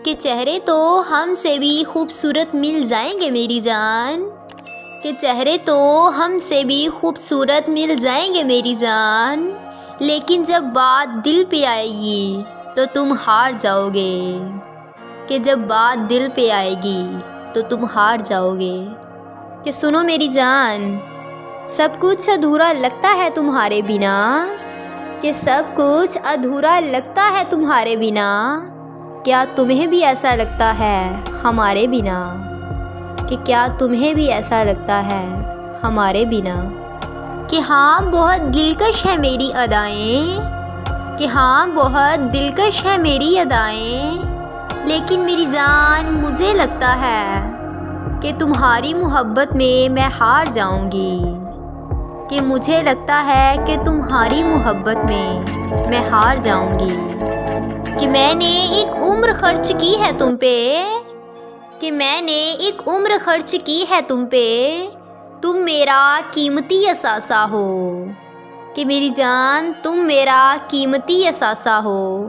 کہ چہرے تو ہم سے بھی خوبصورت مل جائیں گے میری جان، کہ چہرے تو ہم سے بھی خوبصورت مل جائیں گے میری جان، لیکن جب بات دل پہ آئے گی تو تم ہار جاؤ گے، کہ جب بات دل پہ آئے گی تو تم ہار جاؤ گے۔ کہ سنو میری جان، سب کچھ ادھورا لگتا ہے تمہارے بنا، کہ سب کچھ ادھورا لگتا ہے تمہارے بنا، کیا تمہیں بھی ایسا لگتا ہے ہمارے بنا، کہ کیا تمہیں بھی ایسا لگتا ہے ہمارے بنا۔ کہ ہاں بہت دلکش ہے میری ادائیں، کہ ہاں بہت دلکش ہے میری ادائیں، لیکن میری جان مجھے لگتا ہے کہ تمہاری محبت میں ہار جاؤں گی، کہ مجھے لگتا ہے کہ تمہاری محبت میں ہار جاؤں گی۔ کہ میں نے ایک عمر خرچ کی ہے تم پہ، کہ میں نے ایک عمر خرچ کی ہے تم پہ، تم میرا قیمتی اثاثہ ہو، کہ میری جان تم میرا قیمتی اثاثہ ہو۔